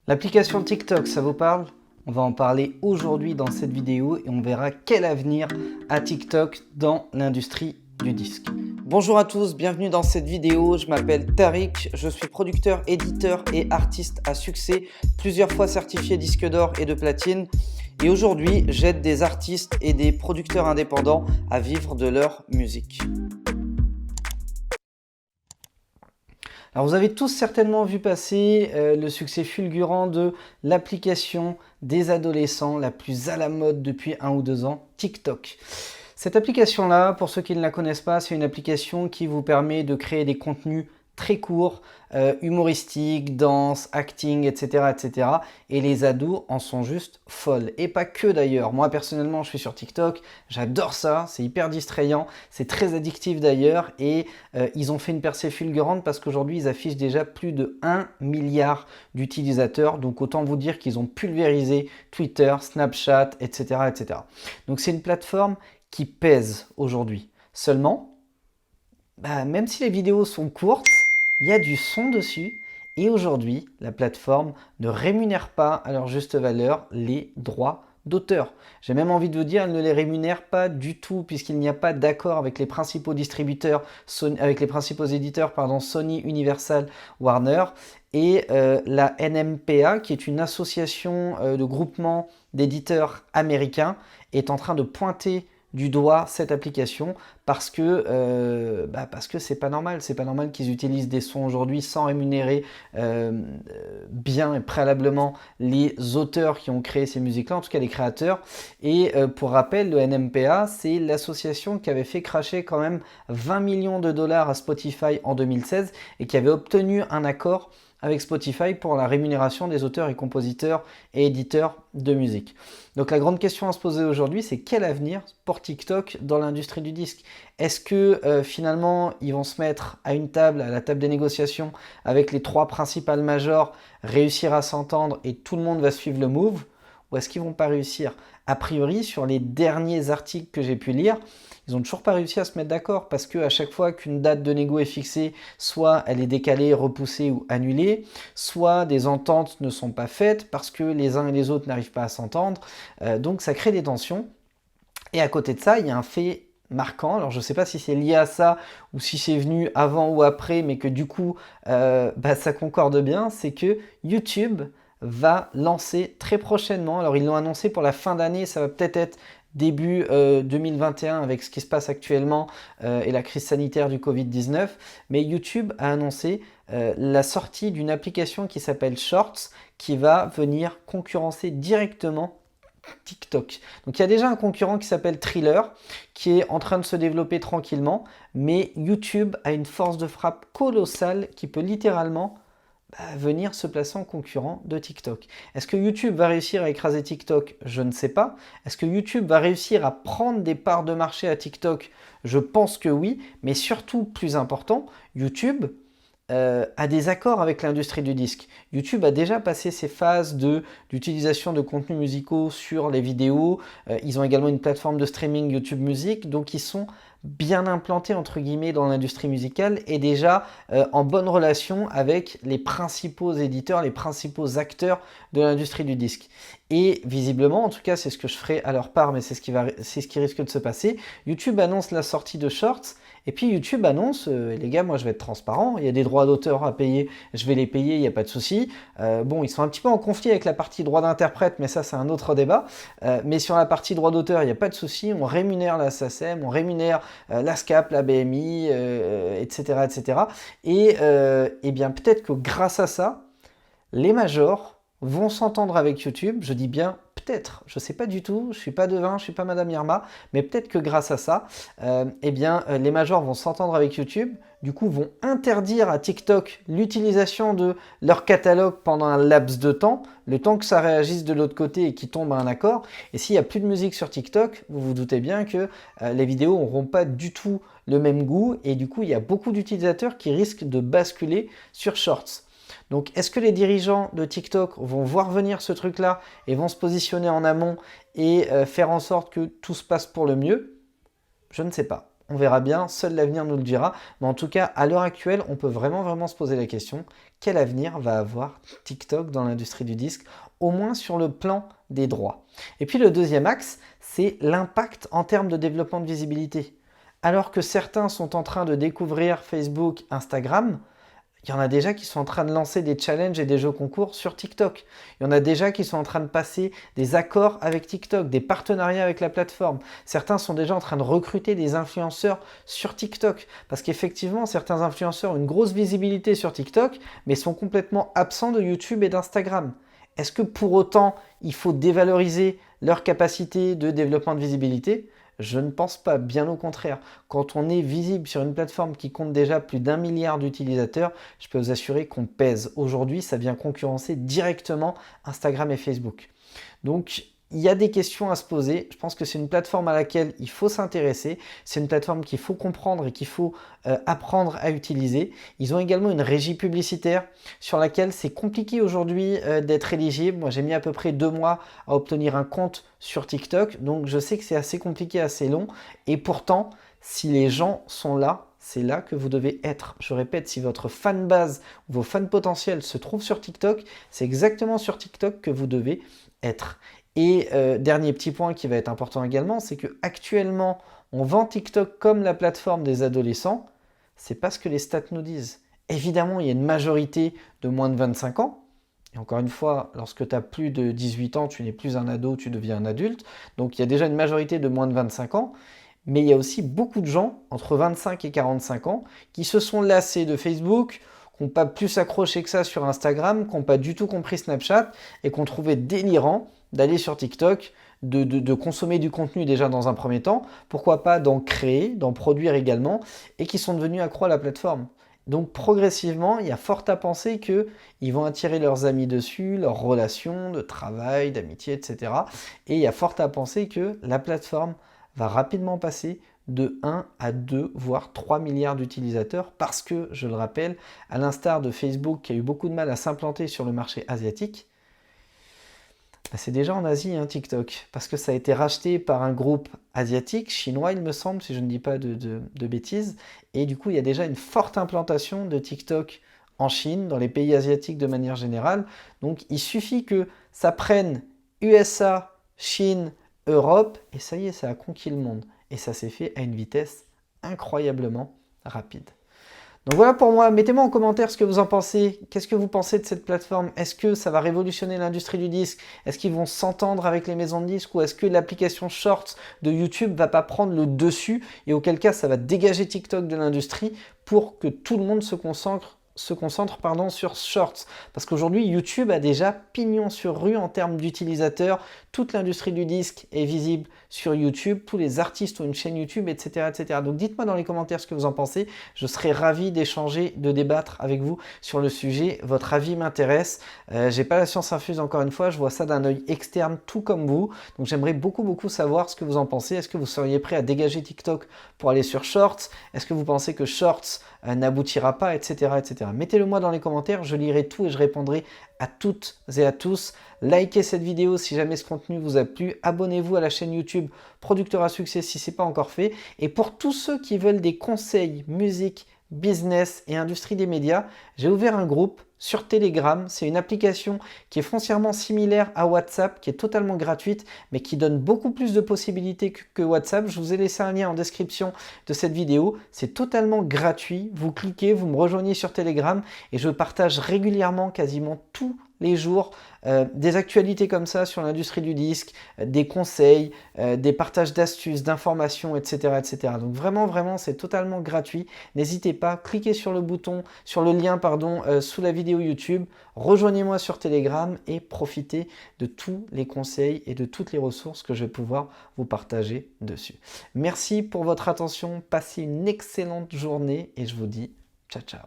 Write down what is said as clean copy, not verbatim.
L'application TikTok, ça vous parle? On va en parler aujourd'hui dans cette vidéo et on verra quel avenir a TikTok dans l'industrie du disque. Bonjour à tous, bienvenue dans cette vidéo. Je m'appelle Tariq, je suis producteur, éditeur et artiste à succès, plusieurs fois certifié disque d'or et de platine. Et aujourd'hui, j'aide des artistes et des producteurs indépendants à vivre de leur musique. Alors vous avez tous certainement vu passer le succès fulgurant de l'application des adolescents la plus à la mode depuis 1 ou 2 ans, TikTok. Cette application-là, pour ceux qui ne la connaissent pas, c'est une application qui vous permet de créer des contenus très courts, humoristiques, danse, acting, etc., etc. Et les ados en sont juste folles. Et pas que d'ailleurs. Moi personnellement, je suis sur TikTok, j'adore ça, c'est hyper distrayant, c'est très addictif d'ailleurs. Et ils ont fait une percée fulgurante parce qu'aujourd'hui, ils affichent déjà plus de 1 milliard d'utilisateurs. Donc autant vous dire qu'ils ont pulvérisé Twitter, Snapchat, etc., etc. Donc c'est une plateforme qui pèse aujourd'hui. Seulement, même si les vidéos sont courtes, il y a du son dessus et aujourd'hui, la plateforme ne rémunère pas à leur juste valeur les droits d'auteur. J'ai même envie de vous dire, elle ne les rémunère pas du tout puisqu'il n'y a pas d'accord avec les principaux distributeurs, avec les principaux éditeurs, Sony, Universal, Warner et la NMPA qui est une association de groupement d'éditeurs américains est en train de pointer du doigt cette application parce que c'est pas normal. C'est pas normal qu'ils utilisent des sons aujourd'hui sans rémunérer bien et préalablement les auteurs qui ont créé ces musiques-là, en tout cas les créateurs. Et pour rappel, le NMPA, c'est l'association qui avait fait cracher quand même 20 millions de dollars à Spotify en 2016 et qui avait obtenu un accord avec Spotify pour la rémunération des auteurs et compositeurs et éditeurs de musique. Donc la grande question à se poser aujourd'hui, c'est quel avenir pour TikTok dans l'industrie du disque? Est-ce que finalement ils vont se mettre à une table, à la table des négociations avec les 3 principales majors, réussir à s'entendre et tout le monde va suivre le move? Ou est-ce qu'ils vont pas réussir? A priori, sur les derniers articles que j'ai pu lire, ils n'ont toujours pas réussi à se mettre d'accord parce qu'à chaque fois qu'une date de négo est fixée, soit elle est décalée, repoussée ou annulée, soit des ententes ne sont pas faites parce que les uns et les autres n'arrivent pas à s'entendre. Donc ça crée des tensions. Et à côté de ça, il y a un fait marquant, alors je ne sais pas si c'est lié à ça ou si c'est venu avant ou après, mais que du coup ça concorde bien, c'est que YouTube va lancer très prochainement, alors ils l'ont annoncé pour la fin d'année, ça va peut-être être début 2021 avec ce qui se passe actuellement et la crise sanitaire du Covid-19, mais YouTube a annoncé la sortie d'une application qui s'appelle Shorts qui va venir concurrencer directement TikTok. Donc il y a déjà un concurrent qui s'appelle Thriller qui est en train de se développer tranquillement, mais YouTube a une force de frappe colossale qui peut littéralement venir se placer en concurrent de TikTok. Est-ce que YouTube va réussir à écraser TikTok? Je ne sais pas. Est-ce que YouTube va réussir à prendre des parts de marché à TikTok? Je pense que oui, mais surtout, plus important, YouTube a des accords avec l'industrie du disque. YouTube a déjà passé ses phases d'utilisation de contenus musicaux sur les vidéos. Ils ont également une plateforme de streaming YouTube Music, donc ils sont bien implantés entre guillemets dans l'industrie musicale et déjà en bonne relation avec les principaux éditeurs, les principaux acteurs de l'industrie du disque. Et visiblement, en tout cas c'est ce que je ferai à leur part, mais c'est ce qui risque de se passer, YouTube annonce la sortie de Shorts et puis YouTube annonce, les gars, moi je vais être transparent, il y a des droits d'auteur à payer, je vais les payer, il n'y a pas de souci. Bon, ils sont un petit peu en conflit avec la partie droit d'interprète, mais ça c'est un autre débat. Mais sur la partie droit d'auteur, il n'y a pas de souci, on rémunère la SACEM, on rémunère la SCAP, la BMI, etc., etc. Et bien peut-être que grâce à ça, les majors vont s'entendre avec YouTube, je dis bien peut-être, je ne sais pas du tout, je ne suis pas devin, je ne suis pas Madame Irma, mais peut-être que grâce à ça, les majors vont s'entendre avec YouTube, du coup vont interdire à TikTok l'utilisation de leur catalogue pendant un laps de temps, le temps que ça réagisse de l'autre côté et qu'ils tombent à un accord. Et s'il n'y a plus de musique sur TikTok, vous vous doutez bien que les vidéos n'auront pas du tout le même goût et du coup il y a beaucoup d'utilisateurs qui risquent de basculer sur Shorts. Donc, est-ce que les dirigeants de TikTok vont voir venir ce truc-là et vont se positionner en amont et faire en sorte que tout se passe pour le mieux? Je ne sais pas. On verra bien, seul l'avenir nous le dira. Mais en tout cas, à l'heure actuelle, on peut vraiment se poser la question, quel avenir va avoir TikTok dans l'industrie du disque, au moins sur le plan des droits. Et puis le deuxième axe, c'est l'impact en termes de développement de visibilité. Alors que certains sont en train de découvrir Facebook, Instagram, il y en a déjà qui sont en train de lancer des challenges et des jeux concours sur TikTok. Il y en a déjà qui sont en train de passer des accords avec TikTok, des partenariats avec la plateforme. Certains sont déjà en train de recruter des influenceurs sur TikTok. Parce qu'effectivement, certains influenceurs ont une grosse visibilité sur TikTok, mais sont complètement absents de YouTube et d'Instagram. Est-ce que pour autant, il faut dévaloriser leur capacité de développement de visibilité ? Je ne pense pas, bien au contraire. Quand on est visible sur une plateforme qui compte déjà plus d'1 milliard d'utilisateurs, je peux vous assurer qu'on pèse. Aujourd'hui, ça vient concurrencer directement Instagram et Facebook. Donc, il y a des questions à se poser. Je pense que c'est une plateforme à laquelle il faut s'intéresser. C'est une plateforme qu'il faut comprendre et qu'il faut apprendre à utiliser. Ils ont également une régie publicitaire sur laquelle c'est compliqué aujourd'hui d'être éligible. Moi, j'ai mis à peu près 2 mois à obtenir un compte sur TikTok. Donc, je sais que c'est assez compliqué, assez long. Et pourtant, si les gens sont là, c'est là que vous devez être. Je répète, si votre fanbase ou vos fans potentiels se trouvent sur TikTok, c'est exactement sur TikTok que vous devez être. Et dernier petit point qui va être important également, c'est que actuellement, on vend TikTok comme la plateforme des adolescents. C'est pas ce que les stats nous disent. Évidemment, il y a une majorité de moins de 25 ans. Et encore une fois, lorsque tu as plus de 18 ans, tu n'es plus un ado, tu deviens un adulte. Donc il y a déjà une majorité de moins de 25 ans. Mais il y a aussi beaucoup de gens entre 25 et 45 ans qui se sont lassés de Facebook, qui n'ont pas plus accroché que ça sur Instagram, qui n'ont pas du tout compris Snapchat et qui ont trouvé délirant d'aller sur TikTok, de consommer du contenu déjà dans un premier temps, pourquoi pas d'en créer, d'en produire également, et qui sont devenus accros à la plateforme. Donc progressivement, il y a fort à penser qu'ils vont attirer leurs amis dessus, leurs relations de travail, d'amitié, etc. Et il y a fort à penser que la plateforme va rapidement passer de 1 à 2, voire 3 milliards d'utilisateurs parce que, je le rappelle, à l'instar de Facebook qui a eu beaucoup de mal à s'implanter sur le marché asiatique, c'est déjà en Asie, TikTok, parce que ça a été racheté par un groupe asiatique, chinois il me semble, si je ne dis pas de bêtises, et du coup il y a déjà une forte implantation de TikTok en Chine, dans les pays asiatiques de manière générale, donc il suffit que ça prenne USA, Chine, Europe, et ça y est, ça a conquis le monde, et ça s'est fait à une vitesse incroyablement rapide. Donc voilà pour moi, mettez-moi en commentaire ce que vous en pensez. Qu'est-ce que vous pensez de cette plateforme? Est-ce que ça va révolutionner l'industrie du disque? Est-ce qu'ils vont s'entendre avec les maisons de disques? Ou est-ce que l'application Shorts de YouTube va pas prendre le dessus? Et auquel cas, ça va dégager TikTok de l'industrie pour que tout le monde se concentre sur Shorts. Parce qu'aujourd'hui, YouTube a déjà pignon sur rue en termes d'utilisateurs. Toute l'industrie du disque est visible sur YouTube. Tous les artistes ont une chaîne YouTube, etc. etc. Donc dites-moi dans les commentaires ce que vous en pensez. Je serai ravi d'échanger, de débattre avec vous sur le sujet. Votre avis m'intéresse. J'ai pas la science infuse encore une fois. Je vois ça d'un œil externe, tout comme vous. Donc j'aimerais beaucoup savoir ce que vous en pensez. Est-ce que vous seriez prêt à dégager TikTok pour aller sur Shorts? Est-ce que vous pensez que Shorts n'aboutira pas, etc., etc. Mettez-le moi dans les commentaires, je lirai tout et je répondrai à toutes et à tous. Likez cette vidéo si jamais ce contenu vous a plu. Abonnez-vous à la chaîne YouTube Producteur à succès si ce n'est pas encore fait. Et pour tous ceux qui veulent des conseils, musique, business et industrie des médias, j'ai ouvert un groupe sur Telegram. C'est une application qui est foncièrement similaire à WhatsApp, qui est totalement gratuite, mais qui donne beaucoup plus de possibilités que WhatsApp. Je vous ai laissé un lien en description de cette vidéo. C'est totalement gratuit. Vous cliquez, vous me rejoignez sur Telegram et je partage régulièrement, quasiment tous les jours, des actualités comme ça sur l'industrie du disque, des conseils, des partages d'astuces, d'informations, etc., etc. Donc vraiment, c'est totalement gratuit. N'hésitez pas, cliquez sur le bouton, sur le lien, sous la vidéo YouTube. Rejoignez-moi sur Telegram et profitez de tous les conseils et de toutes les ressources que je vais pouvoir vous partager dessus. Merci pour votre attention. Passez une excellente journée et je vous dis ciao, ciao.